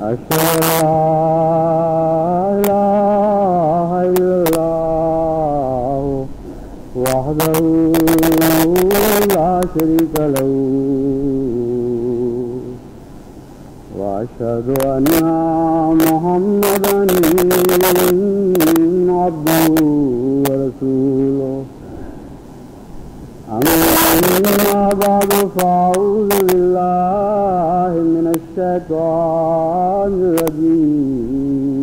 أشهد أن لا إله إلا الله وحده لا شريك له وأشهد أن محمدا عبده ورسوله أما بعد فأعوذ بالله من الشيطان الرجيم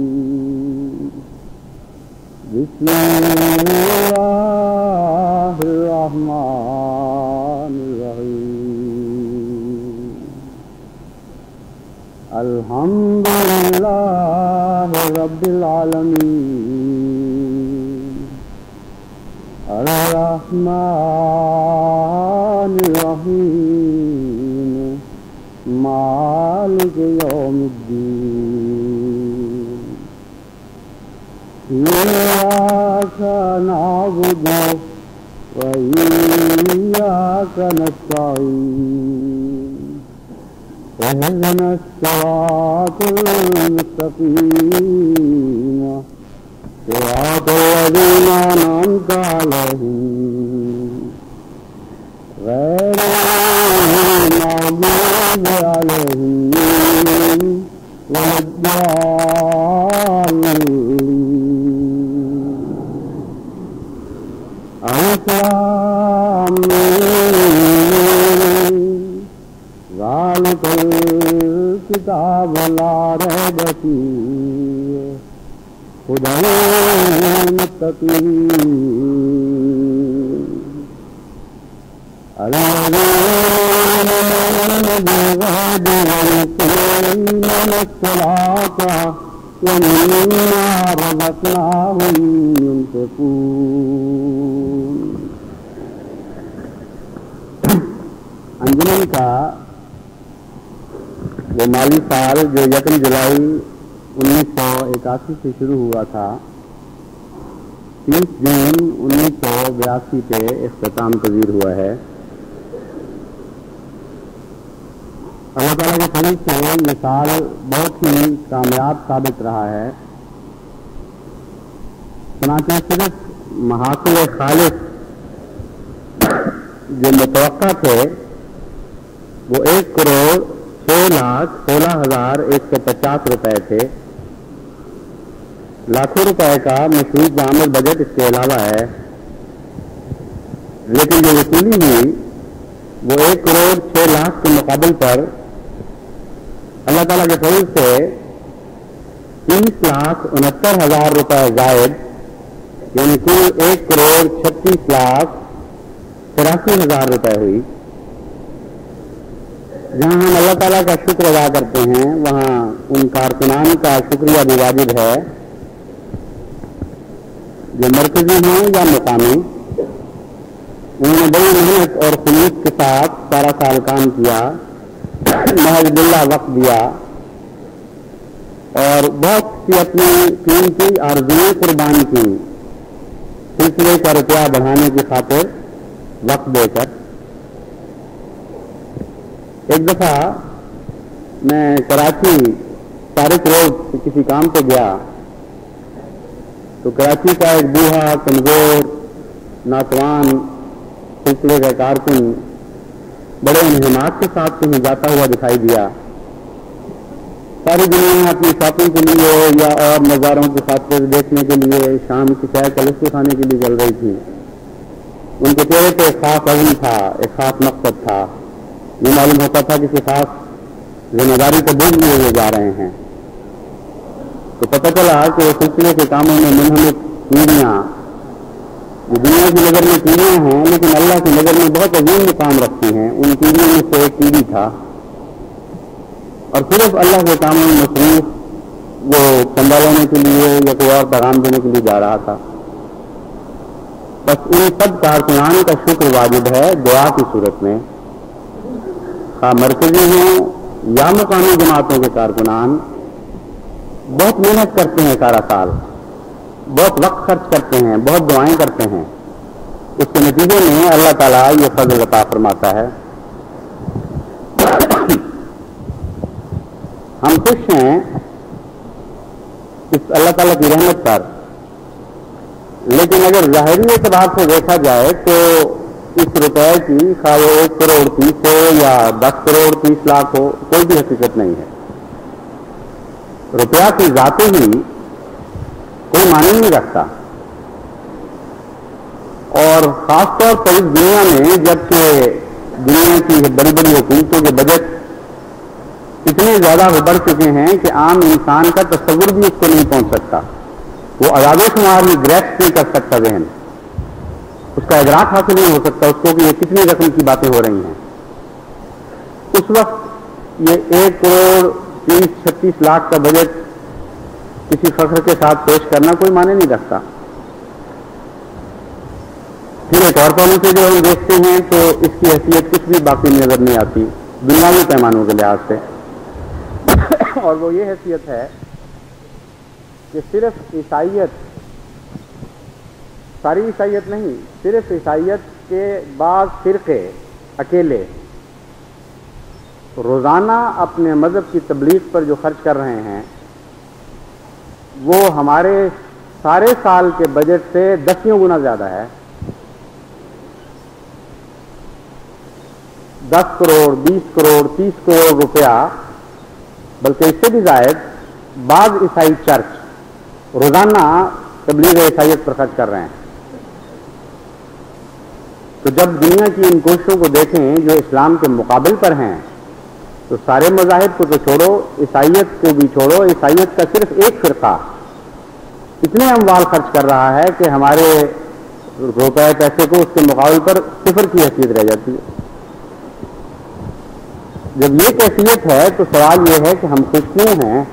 بسم الله الرحمن الرحيم الحمد لله رب العالمين الرحمن الرحيم مالك يوم الدين إياك نعبد وإياك نستعين اهدنا الصراط المستقيم صراط الذين أنعمت عليهم غير المغضوب عليهم ولا الضالين ذلك الكتاب لا ريب فيه هدى للمتقين الذين بالغيب ويقيمون الصلاة ومما رزقناهم ينفقون. انجمن کا وہ مالی سال جو 1 جولائی 1981 سے شروع ہوا تھا 30 جون 1982 پہ اختتام پذیر ہوا ہے. اللہ تعالیٰ کے فضل سے یہ سال بہت ہی کامیاب ثابت رہا ہے. چنانچہ صرف محاصل خالص جو متوقع تھے وہ 1,06,16,150 روپے تھے. لاکھوں روپے کا مشروط معامل بجٹ اس کے علاوہ ہے، لیکن جو وصولی ہوئی وہ 1,06,00,000 کے مقابل پر اللہ تعالیٰ کے فضل سے 30,69,000 روپے زائد، یعنی کل 1,36,83,000 روپے ہوئی. جہاں ہم اللہ تعالیٰ کا شکر ادا کرتے ہیں وہاں ان کارکنان کا شکریہ بھی واجب ہے جو مرکزی ہیں یا مقامی. انہوں نے بڑی محنت اور خلوص کے ساتھ سارا سال کام کیا، محض باللہ وقت دیا اور بہت سی اپنی قیمتی آرزویں قربان کی سلسلے کا روپیہ بڑھانے کی خاطر وقت دے کر. ایک دفعہ میں کراچی طارق روڈ سے کسی کام پہ گیا تو کراچی کا ایک بوڑھا کمزور ناتوان سلسلے کا کارکن بڑے انہمات کے ساتھ کہیں جاتا ہوا دکھائی دیا. ساری دنیا اپنی شاپنگ کے لیے یا اور نظاروں کے خاطر دیکھنے کے لیے شام کی سیر کا لطف اٹھانے کے لیے چل رہی تھی. ان کے چہرے پہ ایک خاص عزم تھا، ایک خاص مقصد تھا. یہ معلوم ہوتا تھا کسی خاص ذمہ داری کو بوجھ لیے ہوئے جا رہے ہیں. تو پتہ چلا کہ وہ سلسلے کے کاموں میں منہمک پیڑیاں جو دنیا کی نظر میں پیڑیاں ہیں لیکن اللہ کی نظر میں بہت عظیم مقام رکھتی ہیں، ان پیڑیوں میں سے ایک پیڑی تھا اور صرف اللہ کے کاموں میں مصروف وہ چندہ لینے کے لیے یا کوئی اور پیغام دینے کے لیے جا رہا تھا. بس ان سب کارکنان کا شکر واجب ہے دعا کی صورت میں، خواہ مرکزی ہوں یا مقامی جماعتوں کے کارکنان بہت محنت کرتے ہیں، سارا سال بہت وقت خرچ کرتے ہیں، بہت دعائیں کرتے ہیں. اس کے نتیجے میں اللہ تعالیٰ یہ فضل عطا فرماتا ہے. ہم خوش ہیں اس اللہ تعالیٰ کی رحمت پر، لیکن اگر ظاہری اعتبار سے دیکھا جائے تو اس روپے کی خواہ وہ 1 کروڑ 30 ہو یا 10 کروڑ 30 لاکھ ہو، کوئی بھی حقیقت نہیں ہے۔ روپیہ کی ذات ہی کوئی معنی نہیں رکھتا، اور خاص طور پر اس دنیا میں جبکہ دنیا کی بڑی بڑی حکومتوں کے بجٹ اتنے زیادہ بڑھ چکے ہیں کہ عام انسان کا تصور بھی اس کو نہیں پہنچ سکتا، وہ اعداد و شمار بھی گریسپ نہیں کر سکتا، ذہن اس کا ادراک حاصل نہیں ہو سکتا اس کو کہ یہ کتنی رقم کی باتیں ہو رہی ہیں۔ اس وقت یہ 1 کروڑ 30-36 لاکھ کا بجٹ کسی فخر کے ساتھ پیش کرنا کوئی معنی نہیں رکھتا۔ پھر ایک اور پہلو سے جو ہم دیکھتے ہیں تو اس کی حیثیت کچھ بھی باقی نظر نہیں آتی دنیاوی پیمانوں کے لحاظ سے، اور وہ یہ حیثیت ہے کہ صرف عیسائیت، ساری عیسائیت نہیں، صرف عیسائیت کے بعض فرقے اکیلے روزانہ اپنے مذہب کی تبلیغ پر جو خرچ کر رہے ہیں وہ ہمارے سارے سال کے بجٹ سے 10 گنا زیادہ ہے۔ 10 کروڑ 20 کروڑ 30 کروڑ روپیہ، بلکہ اس سے بھی زائد بعض عیسائی چرچ روزانہ تبلیغ عیسائیت پر خرچ کر رہے ہیں۔ تو جب دنیا کی ان کوششوں کو دیکھیں جو اسلام کے مقابل پر ہیں تو سارے مذاہب کو تو چھوڑو، عیسائیت کو بھی چھوڑو، عیسائیت کا صرف ایک فرقہ اتنے اموال خرچ کر رہا ہے کہ ہمارے روپے پیسے کو اس کے مقابل پر صفر کی حیثیت رہ جاتی ہے۔ جب یہ کیفیت ہے تو سوال یہ ہے کہ ہم خوش کیوں ہیں،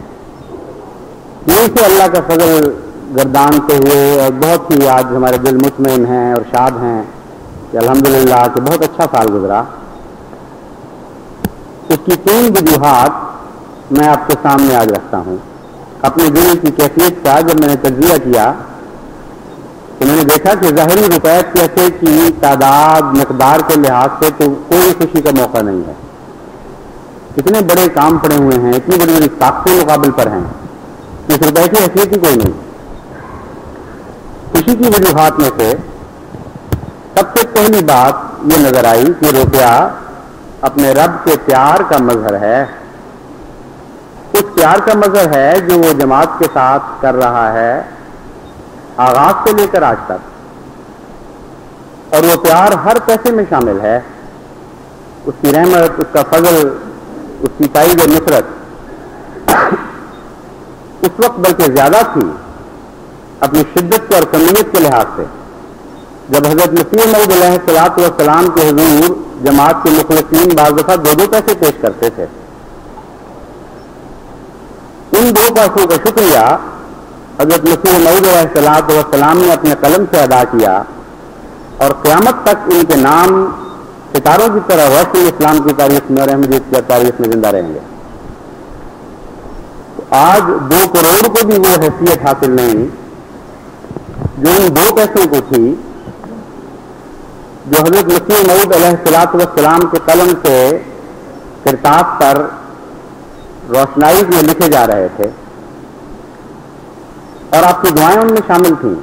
کیوں سے اللہ کا فضل گردانتے ہوئے، اور بہت ہی آج ہمارے دل مطمئن ہیں اور شاد ہیں کہ الحمدللہ کہ بہت اچھا سال گزرا۔ اس کی 3 وجوہات میں آپ کے سامنے آج رکھتا ہوں۔ اپنے دل کی کیفیت کا جب میں نے تجزیہ کیا تو میں نے دیکھا کہ ظاہری روپے پیسے کی تعداد مقدار کے لحاظ سے تو کوئی خوشی کا موقع نہیں ہے۔ اتنے بڑے کام پڑے ہوئے ہیں، اتنی بڑی بڑی طاقتیں مقابل پر ہیں، اس روپے کی حیثیت ہی کوئی نہیں۔ خوشی کی وجوہات میں سے سب سے پہلی بات یہ نظر آئی کہ روپیہ اپنے رب کے پیار کا مظہر ہے، اس پیار کا مظہر ہے جو وہ جماعت کے ساتھ کر رہا ہے آغاز سے لے کر آج تک، اور وہ پیار ہر پیسے میں شامل ہے۔ اس کی رحمت، اس کا فضل، اس کی تائید و نصرت اس وقت بلکہ زیادہ تھی اپنی شدت اور کمیت کے لحاظ سے جب حضرت مسیح موعود علیہ الصلوۃ والسلام کے حضور جماعت کے مخلصین بعض دفعہ 2 پیسے پیش کرتے تھے۔ ان 2 پیسوں کا شکریہ حضرت مسیح موعود علیہ الصلوۃ والسلام نے اپنے قلم سے ادا کیا، اور قیامت تک ان کے نام ستاروں کی طرح روشن اسلام کی تاریخ میں اور احمدیت کی تاریخ میں زندہ رہیں گے۔ تو آج 2 کروڑ کو بھی وہ حیثیت حاصل نہیں جو ان 2 پیسوں کو تھی، جو حضرت مسیح موعود علیہ الصلوۃ والسلام کے قلم سے کرتاس پر روشنائی میں لکھے جا رہے تھے، اور آپ کی دعائیں ان میں شامل تھیں،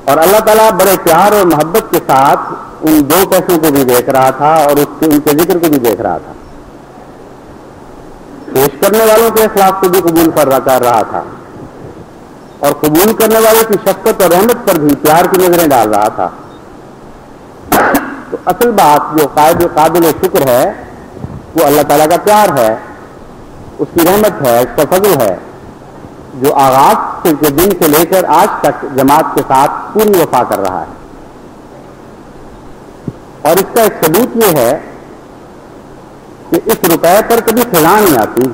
اور اللہ تعالیٰ بڑے پیار اور محبت کے ساتھ ان 2 پیسوں کو بھی دیکھ رہا تھا اور ان کے ذکر کو بھی دیکھ رہا تھا، پیش کرنے والوں کے اخلاق کو بھی قبول کر رہا تھا، اور قبول کرنے والوں کی شفقت اور رحمت پر بھی پیار کی نظریں ڈال رہا تھا۔ تو اصل بات جو قابل شکر ہے وہ اللہ تعالیٰ کا پیار ہے، اس کی رحمت ہے، اس کا فضل ہے، جو آغاز کے دن سے لے کر آج تک جماعت کے ساتھ پوری وفا کر رہا ہے۔ اور اس کا ایک ثبوت یہ ہے کہ اس روپے پر کبھی خلا نہیں آتی۔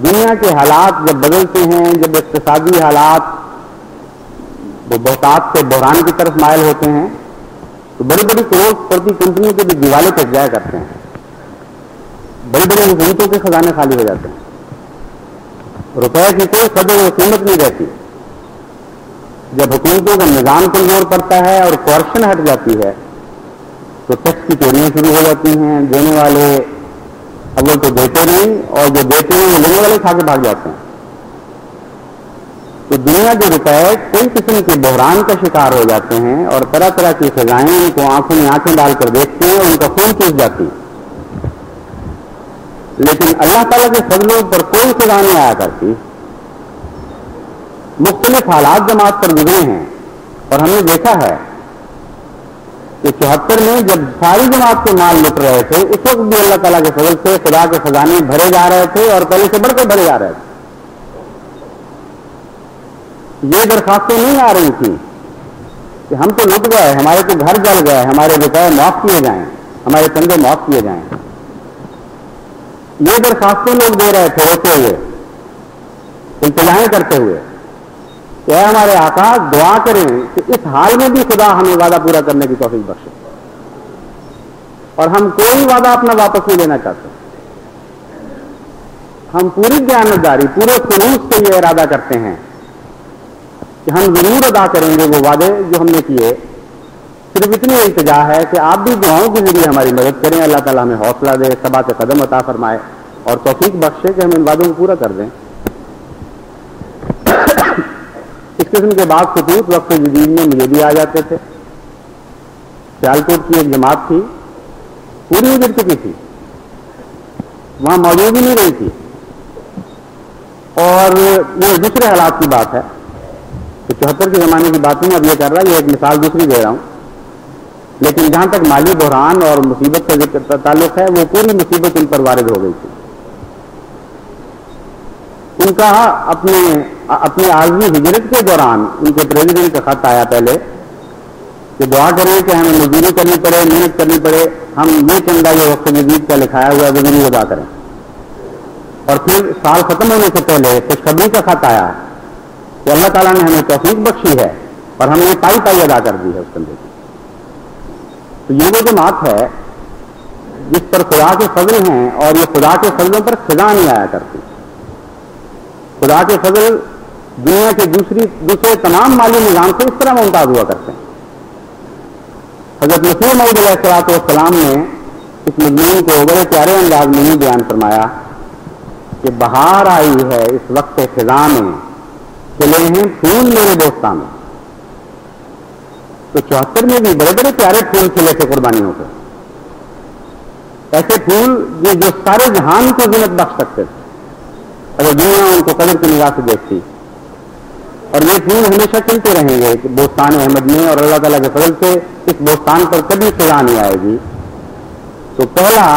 دنیا کے حالات جب بدلتے ہیں، جب اقتصادی حالات وہ بہتات سے بحران کی طرف مائل ہوتے ہیں تو بڑی بڑی کروڑپتی کمپنیوں کے بھی دیوالے پہ جایا کرتے ہیں، بڑی بڑی حکومتوں کے خزانے خالی ہو جاتے ہیں، روپے کی کوئی قدر و قیمت نہیں رہتی۔ جب حکومتوں کا نظام کمزور پڑتا ہے اور کوارشن ہٹ جاتی ہے تو ٹیکس کی چوریاں شروع ہو جاتی ہیں، دینے والے اول تو دیتے نہیں، اور جو دیتے ہیں وہ لینے والے کھا کے بھاگ جاتے ہیں. تو دنیا کے روپے کئی قسم کے بحران کا شکار ہو جاتے ہیں، اور طرح طرح کی سزائیں ان کو آنکھوں میں آنکھیں ڈال کر دیکھتے ہیں اور ان کا خون چوس جاتی. لیکن اللہ تعالیٰ کے فضلوں پر کوئی سزا نہیں آیا کرتی. مختلف حالات جماعت پر گزرے ہیں، اور ہم نے دیکھا ہے کہ 74 میں جب ساری جماعت کے مال لٹ رہے تھے، اس وقت بھی اللہ تعالیٰ کے فضل سے خدا کے خزانے بھرے جا رہے تھے، اور پہلے سے بڑھ کر بھرے جا رہے تھے. یہ درخواستیں نہیں آ رہی تھیں کہ ہم تو لٹ گئے، ہمارے تو گھر جل گئے، ہمارے روپئے معاف کیے جائیں، ہمارے چندے معاف کیے جائیں. یہ درخواستیں لوگ دے رہے تھے روتے ہوئے، التجائیں کرتے ہوئے کہ اے ہمارے آقا دعا کریں کہ اس حال میں بھی خدا ہمیں وعدہ پورا کرنے کی توفیق بخشے. اور ہم کوئی وعدہ اپنا واپس نہیں لینا چاہتے. ہم پوری دیانتداری، پورے خلوص سے یہ ارادہ کرتے ہیں کہ ہم ضرور ادا کریں گے وہ وعدے جو ہم نے کیے. صرف اتنی التجا ہے کہ آپ بھی دعاؤں کے ذریعے ہماری مدد کریں، اللہ تعالیٰ ہمیں حوصلہ دے، ثبات قدم عطا فرمائے اور توفیق بخشے کہ ہم ان وعدوں کو پورا کر دیں. اس قسم کے بعد خطوط وقت جدید میں مجھے بھی آ جاتے تھے. سیالکوٹ کی ایک جماعت تھی، پوری اجڑ چکی تھی، وہاں موجود ہی نہیں رہی تھی. اور یہ دوسرے حالات کی بات ہے، 74 کے زمانے کی بات نہیں اب یہ کر رہا، یہ ایک مثال دوسری دے رہا ہوں. لیکن جہاں تک مالی بحران اور مصیبت کا ذکر تعلق ہے، وہ پوری مصیبت ان پر وارد ہو گئی تھی. ان کا اپنے عارضی ہجرت کے دوران ان کے پریزیڈنٹ کا خط آیا پہلے کہ دعا کریں کہ ہمیں مزدوری کرنی پڑے، محنت کرنی پڑے، ہم یہ چندہ جو وقت جدید کا لکھایا ہوا ہے وہ ضرور ادا کریں. اور پھر سال ختم ہونے سے پہلے خوشخبری کا خط آیا کہ اللہ تعالیٰ نے ہمیں توفیق بخشی ہے اور ہم نے پائی پائی ادا کر دی ہے اس چندے کی. تو یہ وہ جماعت ہے جس پر خدا کے فضل ہیں، اور یہ خدا کے فضلوں پر خدا نہیں آیا کرتی. خدا کے فضل دنیا کے دوسرے تمام مالی نظام سے اس طرح ممتاز ہوا کرتے ہیں. حضرت مسیح موعود علیہ الصلوۃ والسلام نے اس مضمون کو بڑے پیارے انداز میں ہی بیان فرمایا کہ بہار آئی ہے اس وقت خزاں میں، کھلے ہیں پھول میرے دوستان میں. تو 74 میں بھی بڑے بڑے پیارے پھول کھلے تھے قربانیوں کے، ایسے پھول جو سارے جہان کو زینت بخش سکتے تھے اگر دنیا ان کو قدر کی نگاہ سے دیکھتی. اور یہ پھول ہمیشہ چلتے رہیں گے کہ بوستان احمد میں، اور اللہ تعالیٰ کے فضل سے اس بوستان پر کبھی سزا نہیں آئے گی. تو پہلا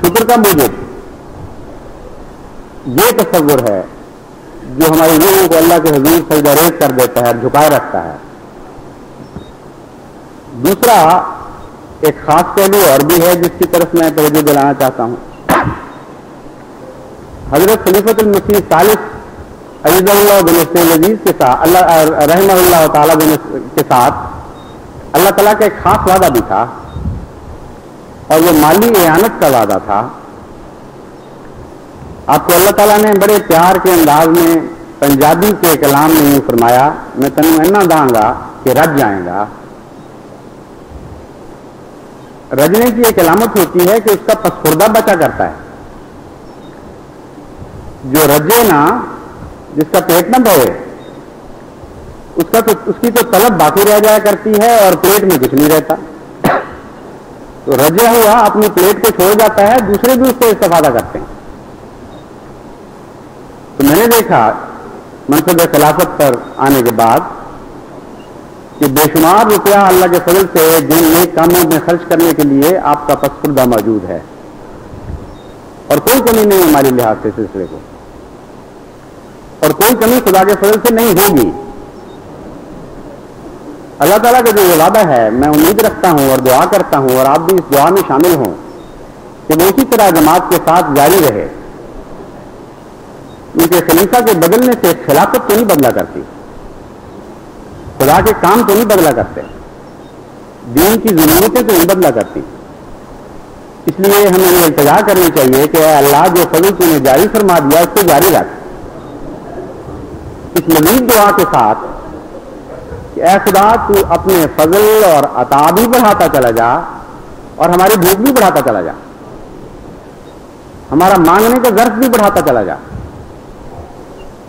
شکر کا موجب یہ تصور ہے جو ہماری روحوں کو اللہ کے حضور سجدہ ریز کر دیتا ہے، جھکائے رکھتا ہے. دوسرا ایک خاص پہلو اور بھی ہے جس کی طرف میں توجہ دلانا چاہتا ہوں. حضرت خلیفۃ المسیح ثالث عزیز اللہ بن عزیز کے ساتھ رحمہ اللہ تعالیٰ کے ساتھ اللہ تعالیٰ کا ایک خاص وعدہ بھی تھا، اور وہ مالی اعانت کا وعدہ تھا. آپ کو اللہ تعالیٰ نے بڑے پیار کے انداز میں پنجابی کے کلام میں یہ فرمایا، میں تنوں اینا داں گا کہ رج جائیں گا. رجنے کی ایک علامت ہوتی ہے کہ اس کا پسخوردہ بچا کرتا ہے. جو رجے نا، جس کا پیٹ نہ بھرے، اس کی تو طلب باقی رہ جایا کرتی ہے اور پیٹ میں کچھ نہیں رہتا. تو رجا ہوا اپنی پلیٹ کو چھوڑ جاتا ہے، دوسرے بھی اس سے استفادہ کرتے ہیں. تو میں نے دیکھا منصب خلافت پر آنے کے بعد کہ بے شمار روپیہ اللہ کے فضل سے جن نیک کاموں میں خرچ کرنے کے لیے آپ کا پسخوردہ موجود ہے، اور کوئی کمی نہیں ہماری لحاظ سے سلسلے کو، اور کوئی کمی خدا کے فضل سے نہیں ہوگی. اللہ تعالیٰ کا جو یہ وعدہ ہے، میں امید رکھتا ہوں اور دعا کرتا ہوں، اور آپ بھی اس دعا میں شامل ہوں کہ وہ اسی طرح جماعت کے ساتھ جاری رہے. ان کے خلیفہ کے بدلنے سے خلافت تو نہیں بدلا کرتی، خدا کے کام تو نہیں بدلا کرتے، دین کی ضرورتیں تو نہیں بدلا کرتی. اس لیے ہمیں یہ التجا کرنی چاہیے کہ اے اللہ جو فضل تو نے جاری فرما دیا اس کو جاری رکھ. اس مزید دعا کے ساتھ کہ اے خدا تو اپنے فضل اور عطا بھی بڑھاتا چلا جا اور ہماری بھوک بھی بڑھاتا چلا جا. ہمارا مانگنے کا ظرف بھی بڑھاتا چلا جا،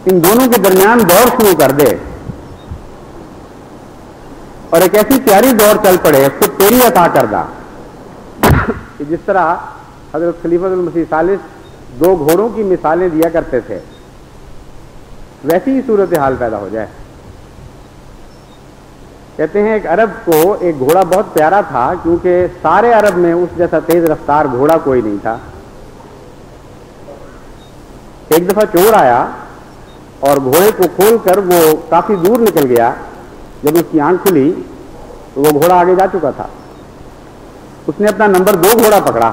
ان دونوں کے درمیان دوڑ شروع کر دے اور ایک ایسی پیاری دوڑ چل پڑے خود تیری عطا کردہ، کہ جس طرح حضرت خلیفۃ المسیح ثالث دو گھوڑوں کی مثالیں دیا کرتے تھے، ویسی ہی صورتحال پیدا ہو جائے۔ کہتے ہیں ایک عرب کو ایک گھوڑا بہت پیارا تھا، کیونکہ سارے عرب میں اس جیسا تیز رفتار گھوڑا کوئی نہیں تھا۔ ایک دفعہ چور آیا اور گھوڑے کو کھول کر وہ کافی دور نکل گیا۔ جب اس کی آنکھ کھلی تو وہ گھوڑا آگے جا چکا تھا۔ اس نے اپنا نمبر 2 گھوڑا پکڑا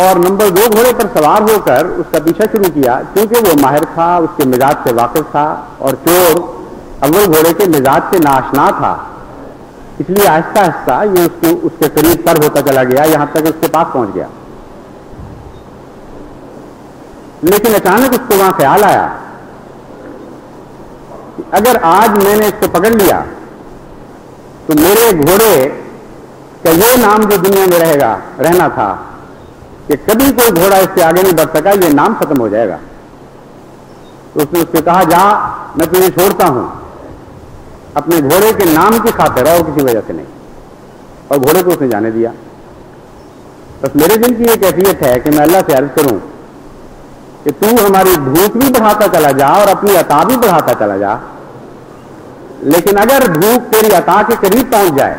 اور نمبر 2 گھوڑے پر سوار ہو کر اس کا پیچھا شروع کیا، کیونکہ وہ ماہر تھا، اس کے مزاج سے واقف تھا، اور چور اول گھوڑے کے مزاج سے ناآشنا تھا، اس لیے آہستہ آہستہ یہ اس کے قریب تر ہوتا چلا گیا، یہاں تک اس کے پاس پہنچ گیا۔ لیکن اچانک اس کو وہاں خیال آیا کہ اگر آج میں نے اس کو پکڑ لیا تو میرے گھوڑے کا یہ نام جو دنیا میں رہنا تھا کہ کبھی کوئی گھوڑا اس سے آگے نہیں بڑھ سکا، یہ نام ختم ہو جائے گا۔ تو اس نے اس سے کہا، جا، میں تجھے چھوڑتا ہوں اپنے گھوڑے کے نام کی خاطر اور کسی وجہ سے نہیں، اور گھوڑے کو اس نے جانے دیا۔ بس میرے دل کی یہ کیفیت ہے کہ میں اللہ سے عرض کروں کہ تو ہماری بھوک بھی بڑھاتا چلا جا اور اپنی عطا بھی بڑھاتا چلا جا، لیکن اگر بھوک تیری عطا کے قریب پہنچ جائے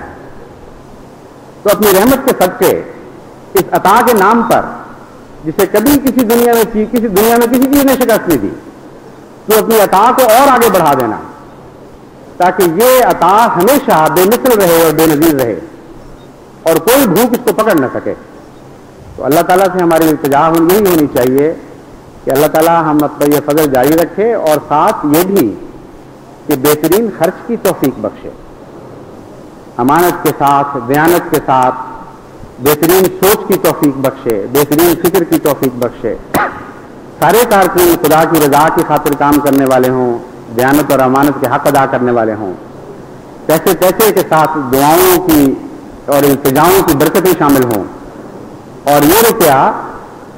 تو اپنی رحمت کے صدقے اس عطا کے نام پر، جسے کبھی کسی دنیا میں کسی چیز نے شکست نہیں دی، تو اپنی عطا کو اور آگے بڑھا دینا، تاکہ یہ عطا ہمیشہ بے مثل رہے اور بے نظیر رہے اور کوئی بھوک اس کو پکڑ نہ سکے۔ تو اللہ تعالیٰ سے ہماری التجا یہی ہونی چاہیے کہ اللہ تعالیٰ ہم پر یہ فضل جاری رکھے، اور ساتھ یہ بھی کہ بہترین خرچ کی توفیق بخشے، امانت کے ساتھ، دیانت کے ساتھ بہترین سوچ کی توفیق بخشے، بہترین فکر کی توفیق بخشے۔ سارے کارکن خدا کی رضا کی خاطر کام کرنے والے ہوں، دیانت اور امانت کے حق ادا کرنے والے ہوں، پیسے کے ساتھ دعاؤں کی اور التجاؤں کی برکتیں شامل ہوں، اور یہ روپیہ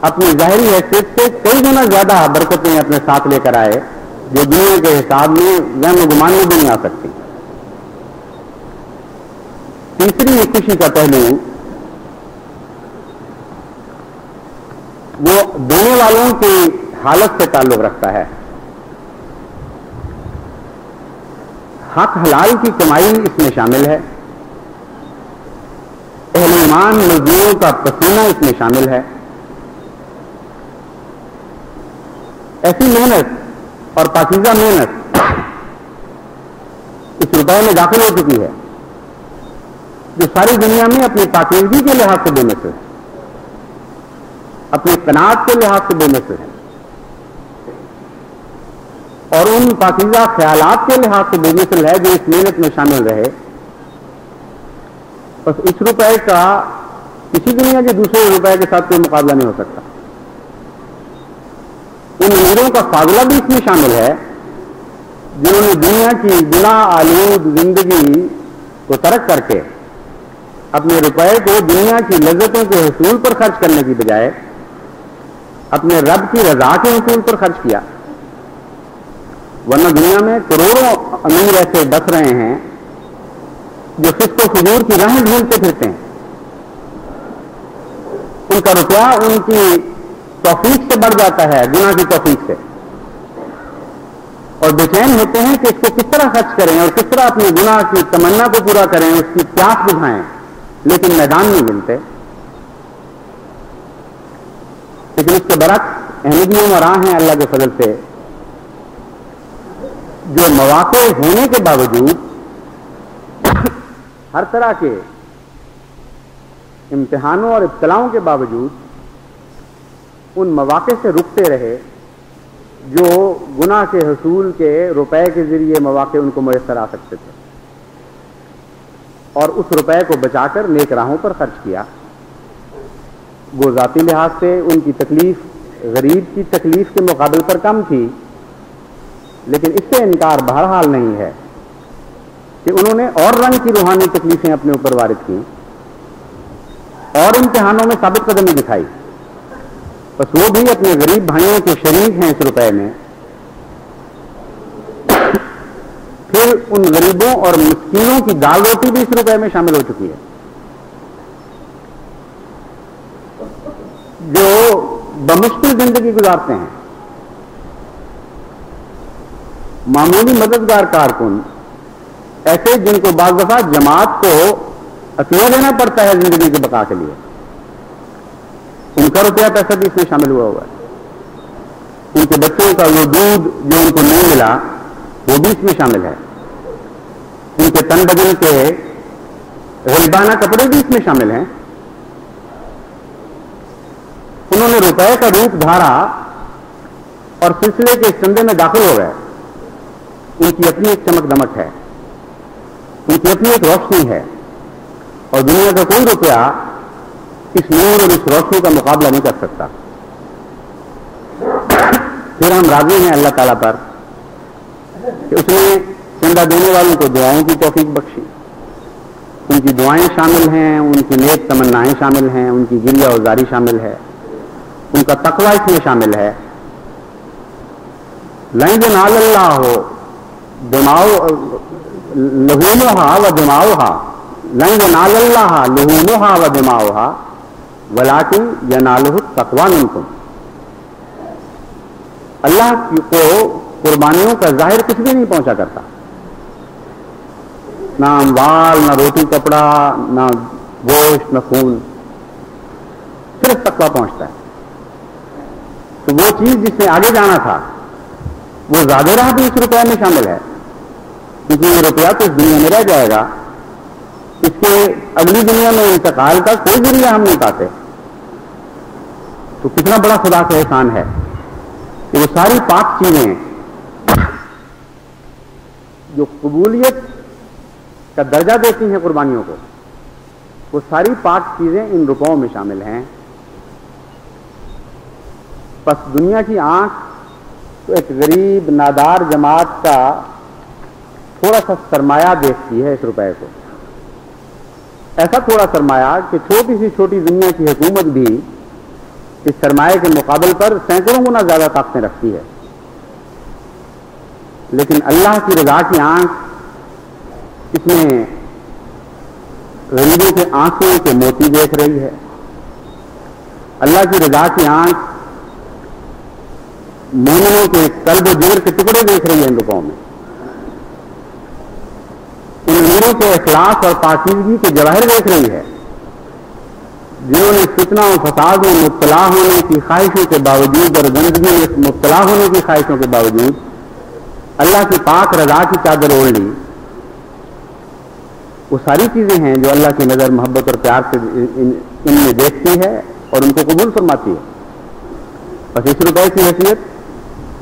اپنی ظاہری حیثیت سے کئی گنا زیادہ برکتیں اپنے ساتھ لے کر آئے، جو دنیا کے حساب میں وہم و گمان میں بھی نہیں آ سکتی۔ تیسری خوشی کا پہلو وہ دینے والوں کی حالت سے تعلق رکھتا ہے۔ حق حلال کی کمائی اس میں شامل ہے، اہل ایمان مزدوروں کا پسینہ اس میں شامل ہے۔ ایسی محنت اور پاکیزہ محنت اس روپئے میں داخل ہو چکی ہے جو ساری دنیا میں اپنی پاکیزگی کے لحاظ سے بے مثل ہے، اپنی قناعت کے لحاظ سے بے مثل ہے، اور ان پاکیزہ خیالات کے لحاظ سے بے مثل ہے جو اس محنت میں شامل رہے۔ بس اس روپے کا کسی دنیا کے دوسرے روپے کے ساتھ کوئی مقابلہ نہیں ہو سکتا۔ ان امیروں کا فاضلہ بھی اس میں شامل ہے جنہوں نے دنیا کی گناہ آلود زندگی کو ترک کر کے اپنے روپے کو دنیا کی لذتوں کے حصول پر خرچ کرنے کی بجائے اپنے رب کی رضا کے حصول پر خرچ کیا۔ ورنہ دنیا میں کروڑوں امیر ایسے بس رہے ہیں جو فسق و فجور کی راہیں ڈھونڈتے پھرتے ہیں، ان کا روپیہ ان کی توفیق سے بڑھ جاتا ہے، گناہ کی توفیق سے، اور بے چین ہوتے ہیں کہ اس کو کس طرح خرچ کریں اور کس طرح اپنی گناہ کی تمنا کو پورا کریں، اس کی پیاس بجھائیں، لیکن میدان نہیں ملتے۔ لیکن اس کے برعکس احمدیوں میں راہ ہیں اللہ کے فضل سے جو مواقع ہونے کے باوجود ہر طرح کے امتحانوں اور ابتلاؤں کے باوجود ان مواقع سے رکتے رہے جو گناہ کے حصول کے روپے کے ذریعے مواقع ان کو میسر آ سکتے تھے، اور اس روپے کو بچا کر نیک راہوں پر خرچ کیا۔ وہ ذاتی لحاظ سے ان کی تکلیف غریب کی تکلیف کے مقابل پر کم تھی، لیکن اس سے انکار بہرحال نہیں ہے کہ انہوں نے اور رنگ کی روحانی تکلیفیں اپنے اوپر وارد کی، اور امتحانوں میں ثابت قدمی دکھائی، بس وہ بھی اپنے غریب بھائیوں کے شریک ہیں اس روپے میں، پھر ان غریبوں اور مسکینوں کی دال روٹی بھی اس روپے میں شامل ہو چکی ہے، جو بمشکل زندگی گزارتے ہیں۔ معمولی مددگار کارکن، ایسے جن کو بعض دفعہ جماعت کو عطیہ دینا پڑتا ہے زندگی کے بقا کے لیے، ان کا روپیہ پیسہ بھی اس میں شامل ہوا ہے۔ ان کے بچوں کا وہ دودھ جو ان کو نہیں ملا وہ بھی اس میں شامل ہے، ان کے تن بدن کے غریبانہ کپڑے بھی اس میں شامل ہیں۔ انہوں نے روپے کا روپ دھارا اور سلسلے کے اس چندے میں داخل ہو گئے۔ ان کی اپنی ایک چمک دمک ہے، ان کی اپنی ایک روشنی ہے، اور دنیا کا کوئی روپیہ اس نور اور اس روشنی کا مقابلہ نہیں کر سکتا۔ پھر ہم راضی ہیں اللہ تعالیٰ پر کہ اس نے چندہ دینے والوں کو دعاؤں کی توفیق بخشی، ان کی دعائیں شامل ہیں، ان کی نیک تمنائیں شامل ہیں، ان کی گریہ وزاری شامل ہے، ان کا تقوی اس میں شامل ہے۔ لن ینال اللہ لحومها ودماؤها، لن ینال اللہ لحومها ودماؤها ولکن ینالہ التقوی منکم۔ اللہ کو قربانیوں کا ظاہر کچھ بھی نہیں پہنچا کرتا، نہ اموال، نہ روٹی کپڑا، نہ گوشت، نہ خون، صرف تقوی پہنچتا ہے۔ تو وہ چیز جس میں آگے جانا تھا وہ زیادہ راہ بھی اس روپے میں شامل ہے، کیونکہ یہ روپیہ تو اس دنیا میں رہ جائے گا، اس کے اگلی دنیا میں انتقال کا کوئی ذریعہ ہم نہیں پاتے۔ تو کتنا بڑا خدا کا احسان ہے کہ وہ ساری پاک چیزیں جو قبولیت کا درجہ دیتی ہیں قربانیوں کو، وہ ساری پاک چیزیں ان روپوں میں شامل ہیں۔ پس دنیا کی آنکھ تو ایک غریب نادار جماعت کا تھوڑا سا سرمایہ دیکھتی ہے اس روپے کو، ایسا تھوڑا سرمایہ کہ چھوٹی سی چھوٹی دنیا کی حکومت بھی اس سرمایہ کے مقابل پر سینکڑوں گنا زیادہ طاقتیں رکھتی ہے، لیکن اللہ کی رضا کی آنکھ اس میں غریبوں کے آنسوں کے موتی دیکھ رہی ہے، اللہ کی رضا کی آنکھ مومنوں کے قلب و جگر کے ٹکڑے دیکھ رہی ہے ان روپوں میں، ان امیروں کے اخلاص اور پاکیزگی کے جواہر دیکھ رہی ہے، جنہوں نے فتنہ و فساد میں مبتلا ہونے کی خواہشوں کے باوجود اور گندگی میں مبتلا ہونے کی خواہشوں کے باوجود اللہ کی پاک رضا کی چادر اوڑھ لی۔ وہ ساری چیزیں ہیں جو اللہ کی نظر محبت اور پیار سے ان میں دیکھتی ہے اور ان کو قبول فرماتی ہے۔ بس اس روپے کی حیثیت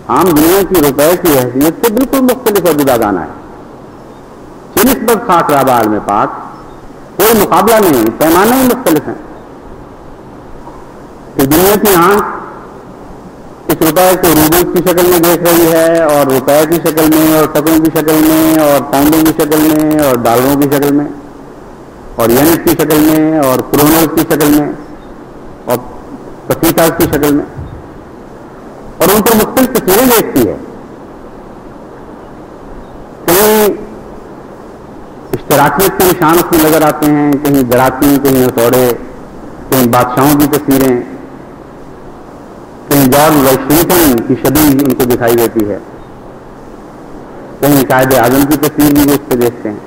عام دنیا کی روپے کی حیثیت سے بالکل مختلف اور جدا گانا ہے۔ نسبت خاک رابال میں پاک کوئی مقابلہ نہیں، پیمانے ہی مختلف ہیں۔ کہ دنیا کی آنکھ اس روپے کو روبلز کی شکل میں دیکھ رہی ہے، اور روپے کی شکل میں، اور ٹکوں کی شکل میں، اور پاؤنڈوں کی شکل میں، اور ڈالروں کی شکل میں، اور یونٹ کی شکل میں، اور کرونرز کی شکل میں، اور پسیساز کی شکل میں، اور ان کو مختلف تصویریں دیکھتی ہے۔ کہیں اشتراکیت کے نشان اس میں نظر آتے ہیں، کہیں گراتی، کہیں ہتھوڑے، کہیں بادشاہوں کی تصویریں، کہیں جارج واشنگٹن کی شبیہ ان کو دکھائی دیتی ہے، کہیں قائد اعظم کی تصویر بھی وہ اس پہ دیکھتے ہیں۔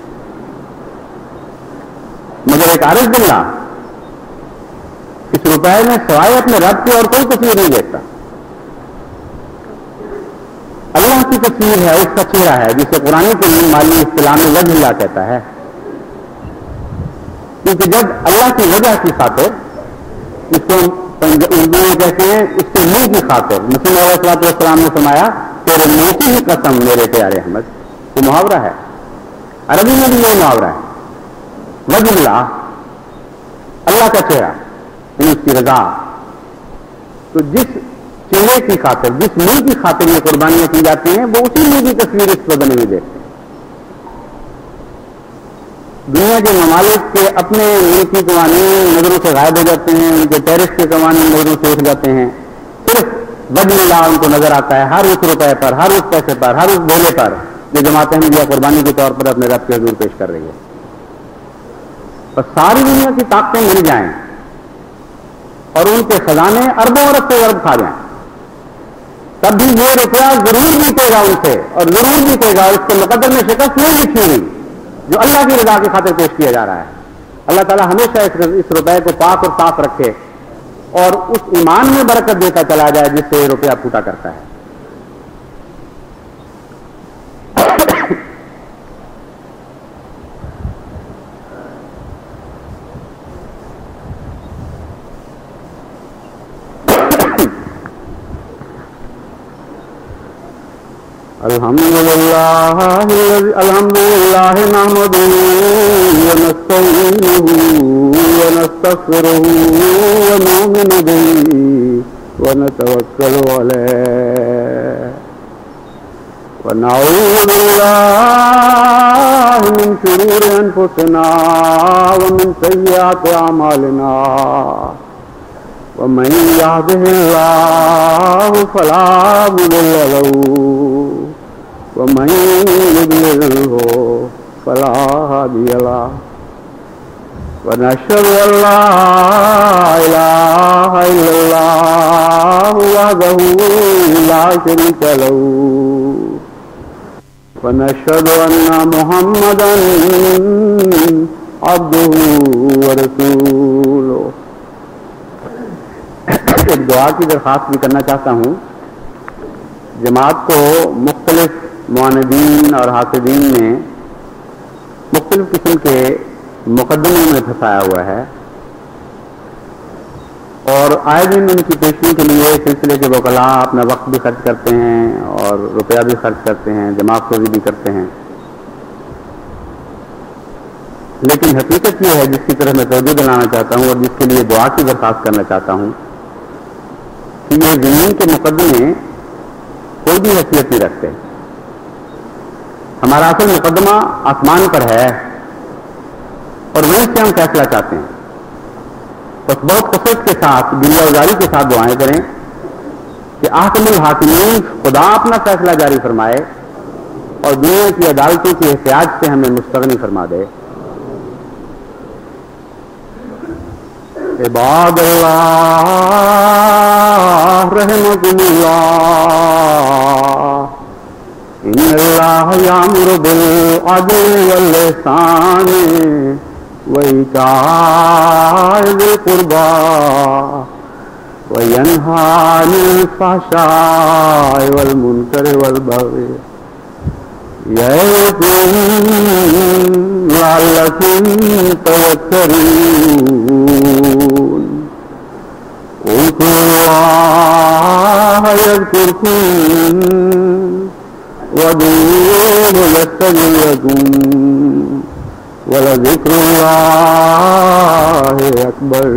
مگر ایک عارف باللہ اس روپے میں سوائے اپنے رب کی اور کوئی تصویر نہیں دیکھتا۔ اللہ کی تصویر ہے، اس کا چہرہ ہے، جسے قرآن کریم مالی اصطلاح میں وجہ اللہ کہتا ہے، کیونکہ جب اللہ کی وجہ کی خاطر، اس کو اردو میں کہتے ہیں اس کے منہ کی خاطر، مسیح علیہ الصلوۃ والسلام نے فرمایا تیرے منہ کی ہی قسم میرے پیارے احمد، وہ محاورہ ہے، عربی میں بھی یہ محاورہ ہے، وجہ اللہ، اللہ کا چہرہ، یعنی اس کی رضا۔ تو جس چہرے کی خاطر، جس منہ کی خاطر یہ قربانیاں کی جاتی ہیں، وہ اسی منہ کی تصویر اس وقت نہیں دیکھتے۔ دنیا کے ممالک کے اپنے ملکی قوانین نظروں سے غائب ہو جاتے ہیں، ان کے ٹیرس کے قوانین نظروں سے اٹھ جاتے ہیں، صرف وجہ اللہ ان کو نظر آتا ہے ہر اس روپے پر، ہر اس پیسے پر، ہر اس بولے پر جو جماعت احمدیہ قربانی کے طور پر اپنے رب کے حضور پیش کر رہی ہے. اور ساری دنیا کی طاقتیں مل جائیں اور ان کے خزانے اربوں ارب سے ارب کھا جائیں، تب بھی یہ روپیہ ضرور جیتے گا ان سے، اور ضرور جیتے گا. اس کے مقدر میں شکست نہیں لکھی ہوئی جو اللہ کی رضا کی خاطر پیش کیا جا رہا ہے. اللہ تعالیٰ ہمیشہ اس روپے کو پاک اور صاف رکھے اور اس ایمان میں برکت دیتا چلا جائے جس سے یہ روپیہ پھوٹا کرتا ہے. الحمدللہ نحمدہ ونستعینہ ونستغفرہ ونؤمن بہ ونتوکل علیہ ونعوذ باللہ من شرور انفسنا ومن سیئات اعمالنا ومن يهده الله فلا مضل له ومن يضلله فلا هادي له ونشهد أن لا إله إلا الله وحده لا شريك له ونشهد أن محمدا عبده ورسوله. ایک دعا کی درخواست بھی کرنا چاہتا ہوں. جماعت کو مختلف معاندین اور حاسدین نے مختلف قسم کے مقدموں میں پھنسایا ہوا ہے، اور آئے دن ان کی پیشگی کے لیے سلسلے کے وکلاء اپنا وقت بھی خرچ کرتے ہیں اور روپیہ بھی خرچ کرتے ہیں، دماغ سوزی بھی کرتے ہیں. لیکن حقیقت یہ ہے جس کی طرف میں توجہ دلانا چاہتا ہوں اور جس کے لیے دعا کی درخواست کرنا چاہتا ہوں کہ یہ زمین کے مقدمے کوئی بھی حیثیت نہیں رکھتے. ہمارا اصل مقدمہ آسمان پر ہے اور وہیں سے ہم فیصلہ چاہتے ہیں. بس بہت کثرت کے ساتھ دنیا گزاری کے ساتھ دعائیں کریں کہ احکم الحاکمین خدا اپنا فیصلہ جاری فرمائے اور دنیا کی عدالتوں کی احتیاج سے ہمیں مستغنی فرما دے. عباد اللہ رحمکم اللہ ان اللہ یامر بالعدل والاحسان وایتاء ذی القربی وینہی عن الفحشاء والمنکر والبغی یعظکم لعلکم تذکرون. اذکروا اللہ یذکرکم وادعوہ یستجب لکم ولذکر اللہ اکبر.